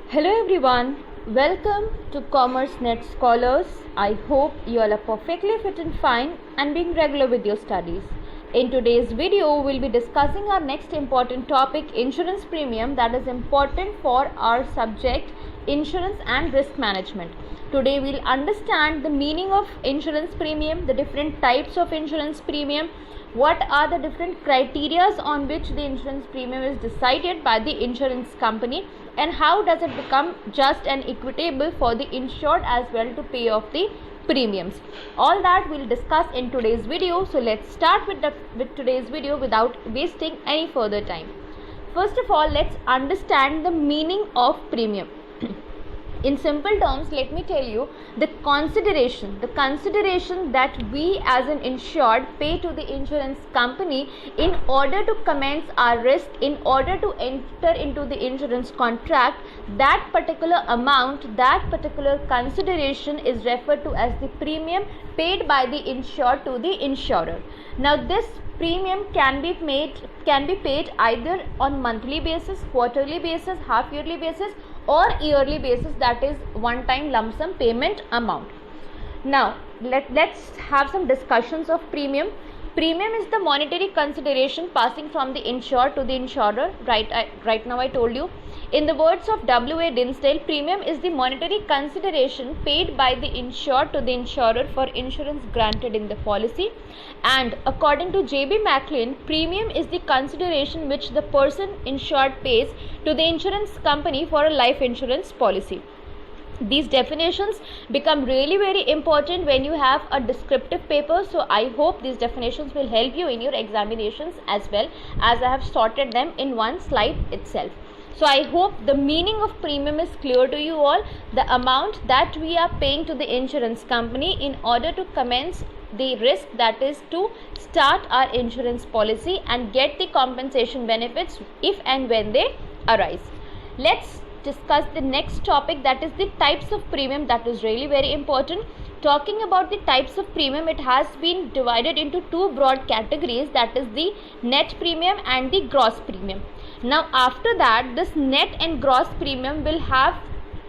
Hello everyone, welcome to CommerceNet Scholars. I hope you all are perfectly fit and fine and being regular with your studies. In today's video, we'll be discussing our next important topic, insurance premium, that is important for our subject insurance and risk management. Today we'll understand the meaning of insurance premium, the different types of insurance premium, what are the different criteria on which the insurance premium is decided by the insurance company, and how does it become just and equitable for the insured as well to pay off the premiums. All that we'll discuss in today's video. So let's start with today's video without wasting any further time. First of all, let's understand the meaning of premium. In simple terms, let me tell you the consideration that we as an insured pay to the insurance company in order to commence our risk, in order to enter into the insurance contract. That particular amount, that particular consideration is referred to as the premium paid by the insured to the insurer. Now this premium can be paid either on monthly basis, quarterly basis, half yearly basis, or yearly basis, that is one time lump sum payment amount. Now let's have some discussions of premium. Premium is the monetary consideration passing from the insured to the insurer. Right now I told you. In the words of W.A. Dinsdale, premium is the monetary consideration paid by the insured to the insurer for insurance granted in the policy. And according to J.B. Macklin, premium is the consideration which the person insured pays to the insurance company for a life insurance policy. These definitions become really very important when you have a descriptive paper. So I hope these definitions will help you in your examinations as well, as I have sorted them in one slide itself. So I hope the meaning of premium is clear to you all. The amount that we are paying to the insurance company in order to commence the risk, that is to start our insurance policy and get the compensation benefits if and when they arise. Let's discuss the next topic, that is the types of premium. That is really very important. Talking about the types of premium, it has been divided into two broad categories, that is the net premium and the gross premium. Now after that, this net and gross premium will have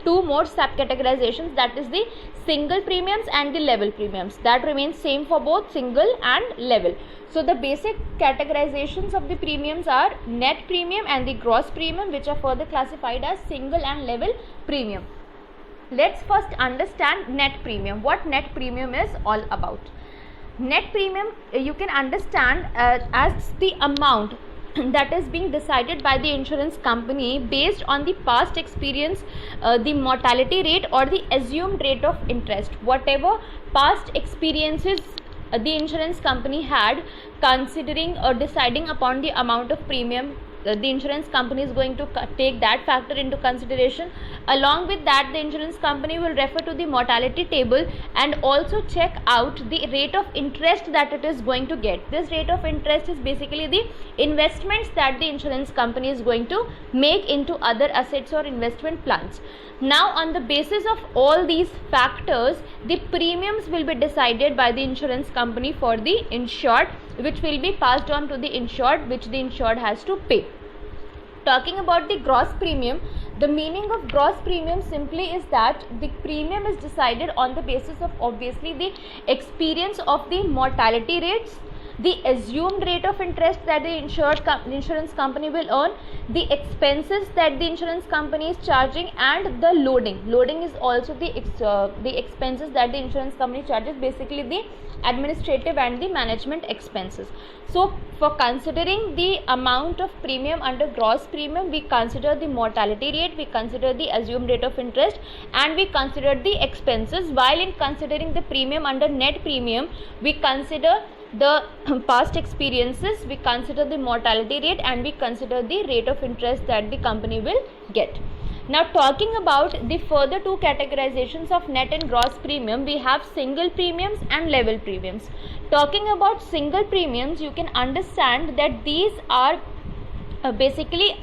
two more subcategorizations, that is the single premiums and the level premiums. That remains same for both single and level. So the basic categorizations of the premiums are net premium and the gross premium, which are further classified as single and level premium. Let's first understand net premium. What net premium is all about. Net premium you can understand as the amount that is being decided by the insurance company based on the past experience, the mortality rate or the assumed rate of interest. Whatever past experiences the insurance company had, considering or deciding upon the amount of premium, the insurance company is going to take that factor into consideration. Along with that, the insurance company will refer to the mortality table and also check out the rate of interest that it is going to get. This rate of interest is basically the investments that the insurance company is going to make into other assets or investment plans. Now on the basis of all these factors, the premiums will be decided by the insurance company for the insured, which will be passed on to the insured, which the insured has to pay. Talking about the gross premium, the meaning of gross premium simply is that the premium is decided on the basis of obviously the experience of the mortality rates, the assumed rate of interest that the insurance company will earn, the expenses that the insurance company is charging, and the loading. Loading is also the expenses that the insurance company charges, basically the administrative and the management expenses. So for considering the amount of premium under gross premium, we consider the mortality rate, we consider the assumed rate of interest, and we consider the expenses. While in considering the premium under net premium, we consider the past experiences, we consider the mortality rate, and we consider the rate of interest that the company will get. Now talking about the further two categorizations of net and gross premium, we have single premiums and level premiums. Talking about single premiums, you can understand that these are basically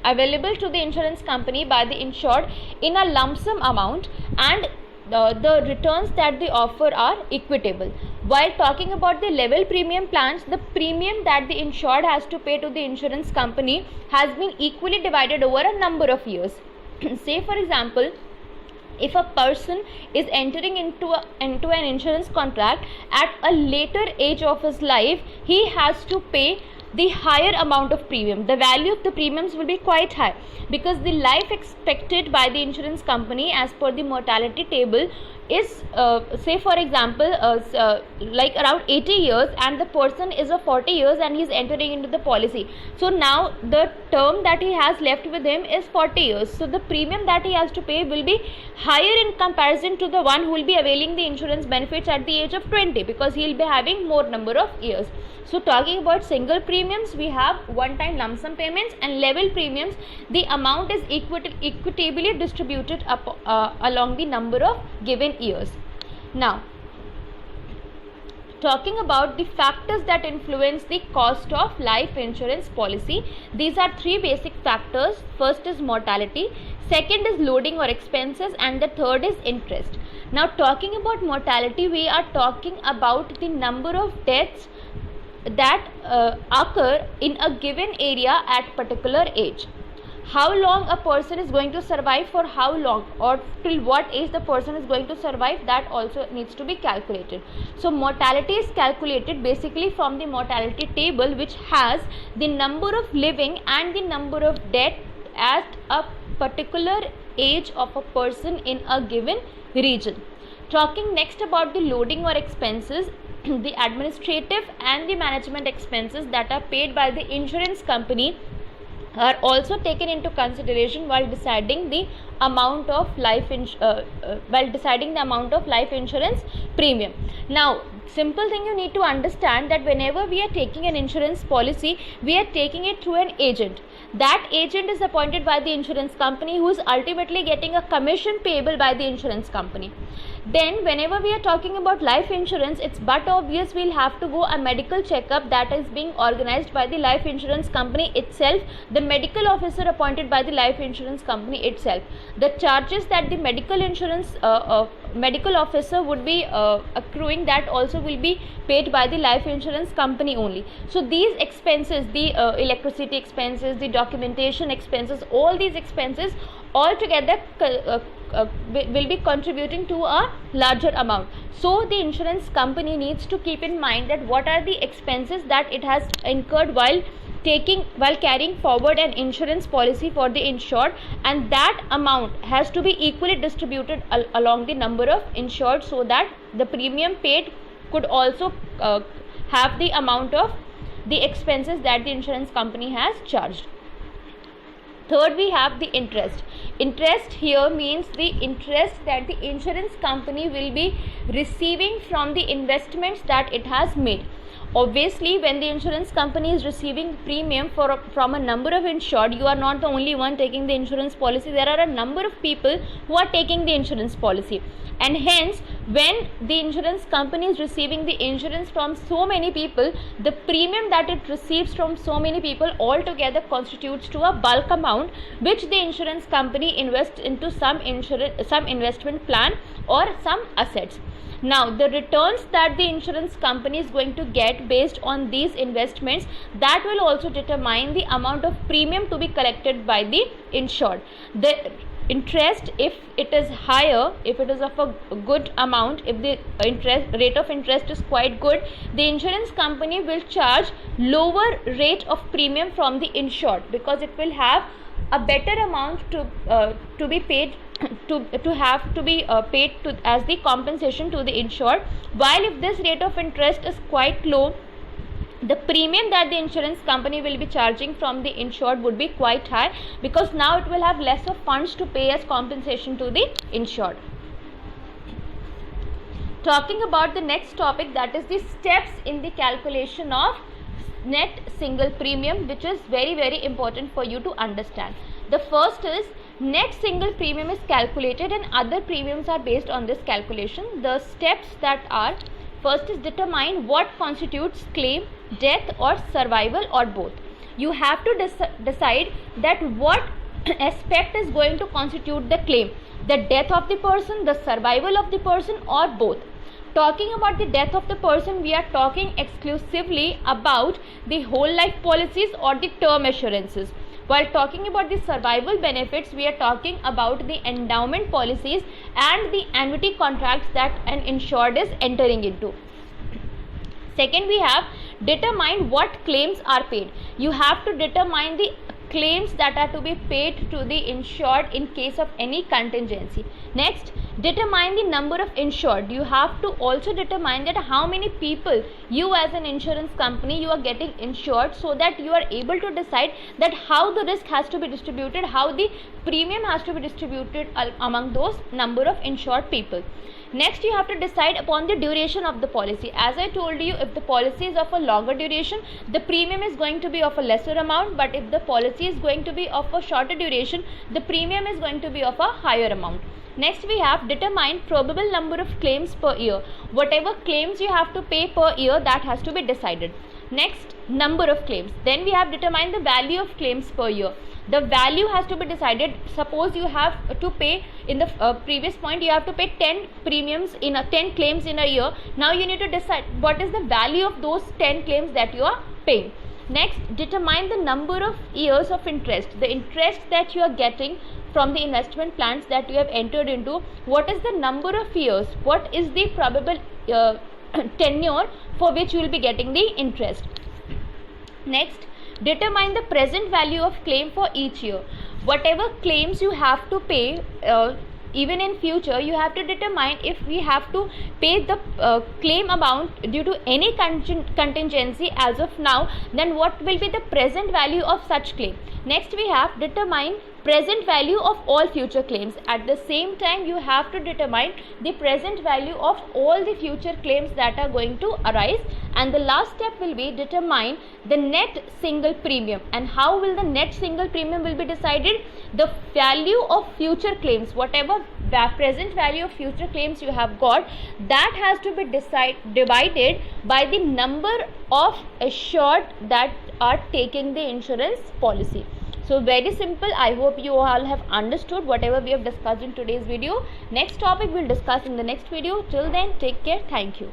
available to the insurance company by the insured in a lump sum amount, and the returns that they offer are equitable. While talking about the level premium plans, the premium that the insured has to pay to the insurance company has been equally divided over a number of years. say for example, if a person is entering into an insurance contract at a later age of his life, he has to pay the higher amount of premium. The value of the premiums will be quite high, because the life expected by the insurance company as per the mortality table is say for example like around 80 years, and the person is of 40 years and he is entering into the policy. So now the term that he has left with him is 40 years. So the premium that he has to pay will be higher in comparison to the one who will be availing the insurance benefits at the age of 20, because he will be having more number of years. So talking about single premiums, we have one-time lump sum payments, and level premiums, the amount is equitably distributed up, along the number of given years. Now, talking about the factors that influence the cost of life insurance policy, these are three basic factors. First is mortality, second is loading or expenses, and the third is interest. Now, talking about mortality, we are talking about the number of deaths that occur in a given area at particular age. How long a person is going to survive, for how long, or till what age the person is going to survive, that also needs to be calculated. So mortality is calculated basically from the mortality table, which has the number of living and the number of death at a particular age of a person in a given region. Talking next about the loading or expenses, the administrative and the management expenses that are paid by the insurance company are also taken into consideration while deciding the amount of life insurance premium. Now, simple thing you need to understand, that whenever we are taking an insurance policy, we are taking it through an agent. That agent is appointed by the insurance company, who is ultimately getting a commission payable by the insurance company. Then whenever we are talking about life insurance, it's but obvious we'll have to go a medical checkup that is being organized by the life insurance company itself, the medical officer appointed by the life insurance company itself. The charges that the medical insurance medical officer would be accruing, that also will be paid by the life insurance company only. So these expenses, the electricity expenses, the documentation expenses, all these expenses altogether will be contributing to a larger amount. So the insurance company needs to keep in mind that what are the expenses that it has incurred while carrying forward an insurance policy for the insured, and that amount has to be equally distributed along the number of insured, so that the premium paid could also have the amount of the expenses that the insurance company has charged. Third, we have the interest. Interest here means the interest that the insurance company will be receiving from the investments that it has made. Obviously, when the insurance company is receiving premium from a number of insured, you are not the only one taking the insurance policy. There are a number of people who are taking the insurance policy, and hence when the insurance company is receiving the insurance from so many people, the premium that it receives from so many people altogether constitutes to a bulk amount, which the insurance company invests into some investment plan or some assets. Now, the returns that the insurance company is going to get based on these investments, that will also determine the amount of premium to be collected by the insured. The interest, if it is higher, if it is of a good amount, if the rate of interest is quite good, the insurance company will charge lower rate of premium from the insured, because it will have a better amount to be paid as the compensation to the insured. While if this rate of interest is quite low, the premium that the insurance company will be charging from the insured would be quite high, because now it will have less of funds to pay as compensation to the insured. Talking about the next topic, that is the steps in the calculation of net single premium, which is very, very important for you to understand. The first is net single premium is calculated and other premiums are based on this calculation. The steps that are: first is determine what constitutes claim, death or survival or both. You have to decide that what aspect is going to constitute the claim, the death of the person, the survival of the person, or both. Talking about the death of the person, we are talking exclusively about the whole life policies or the term assurances. While talking about the survival benefits, we are talking about the endowment policies and the annuity contracts that an insured is entering into. Second, we have determine what claims are paid. You have to determine the claims that are to be paid to the insured in case of any contingency. Next, determine the number of insured. You have to also determine that how many people you as an insurance company you are getting insured, so that you are able to decide that how the risk has to be distributed, how the premium has to be distributed among those number of insured people. Next, you have to decide upon the duration of the policy. As I told you, if the policy is of a longer duration, the premium is going to be of a lesser amount, but if the policy is going to be of a shorter duration, the premium is going to be of a higher amount. Next, we have determine probable number of claims per year. Whatever claims you have to pay per year, that has to be decided. Next, number of claims. Then we have determined the value of claims per year. The value has to be decided. Suppose you have to pay, in the previous point, you have to pay 10 premiums in 10 claims in a year. Now you need to decide what is the value of those 10 claims that you are paying. Next, determine the number of years of interest. The interest that you are getting from the investment plans that you have entered into, what is the number of years, what is the probable tenure for which you will be getting the interest. Next, determine the present value of claim for each year. Whatever claims you have to pay even in future, you have to determine if we have to pay the claim amount due to any contingency as of now, then what will be the present value of such claim. Next, we have determine present value of all future claims. At the same time, you have to determine the present value of all the future claims that are going to arise. And the last step will be determine the net single premium. And how will the net single premium will be decided? The value of future claims, whatever present value of future claims you have got, that has to be divided by the number of assured that are taking the insurance policy. So very simple. I hope you all have understood whatever we have discussed in today's video. Next topic we'll discuss in the next video. Till then, take care. Thank you.